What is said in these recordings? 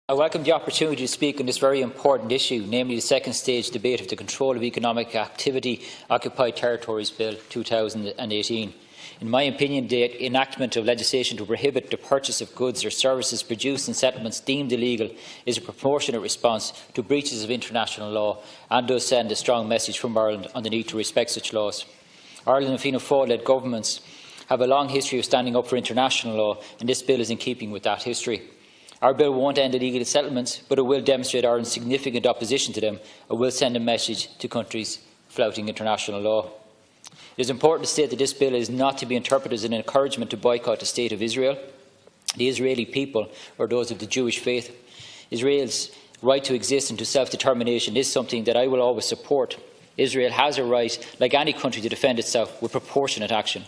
I welcome the opportunity to speak on this very important issue, namely the second stage debate of the Control of Economic Activity Occupied Territories Bill 2018. In my opinion, the enactment of legislation to prohibit the purchase of goods or services produced in settlements deemed illegal is a proportionate response to breaches of international law and does send a strong message from Ireland on the need to respect such laws. Ireland and Fianna Fáil-led governments have a long history of standing up for international law, and this bill is in keeping with that history. Our bill won't end illegal settlements, but it will demonstrate Ireland's significant opposition to them and will send a message to countries flouting international law. It is important to state that this bill is not to be interpreted as an encouragement to boycott the State of Israel. The Israeli people, or those of the Jewish faith, Israel's right to exist and to self-determination is something that I will always support. Israel has a right, like any country, to defend itself with proportionate action.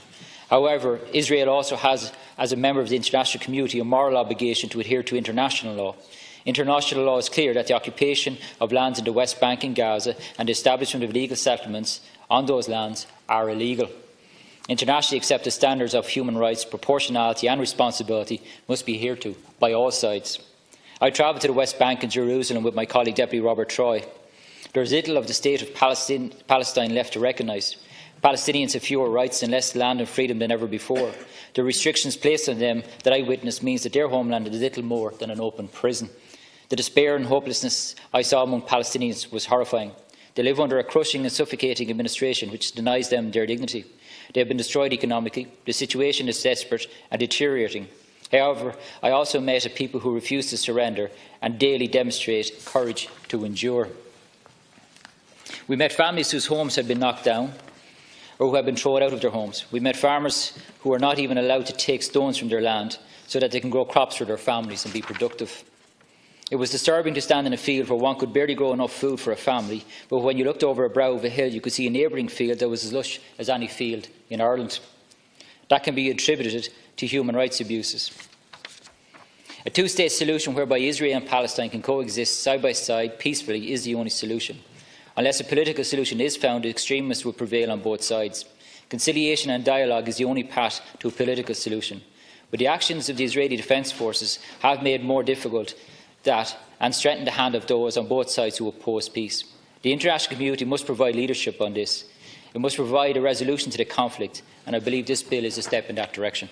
However, Israel also has, as a member of the international community, a moral obligation to adhere to international law. International law is clear that the occupation of lands in the West Bank and Gaza and the establishment of legal settlements on those lands are illegal. Internationally accepted standards of human rights, proportionality and responsibility must be adhered to by all sides. I travelled to the West Bank and Jerusalem with my colleague Deputy Robert Troy. There is little of the state of Palestine left to recognise. Palestinians have fewer rights and less land and freedom than ever before. The restrictions placed on them that I witnessed means that their homeland is little more than an open prison. The despair and hopelessness I saw among Palestinians was horrifying. They live under a crushing and suffocating administration which denies them their dignity. They have been destroyed economically. The situation is desperate and deteriorating. However, I also met a people who refuse to surrender and daily demonstrate courage to endure. We met families whose homes had been knocked down, or who have been thrown out of their homes. We met farmers who are not even allowed to take stones from their land so that they can grow crops for their families and be productive. It was disturbing to stand in a field where one could barely grow enough food for a family, but when you looked over a brow of a hill, you could see a neighbouring field that was as lush as any field in Ireland. That can be attributed to human rights abuses. A two-state solution whereby Israel and Palestine can coexist side by side peacefully is the only solution. Unless a political solution is found, extremists will prevail on both sides. Conciliation and dialogue is the only path to a political solution. But the actions of the Israeli Defence Forces have made more difficult that and strengthened the hand of those on both sides who oppose peace. The international community must provide leadership on this. It must provide a resolution to the conflict, and I believe this bill is a step in that direction.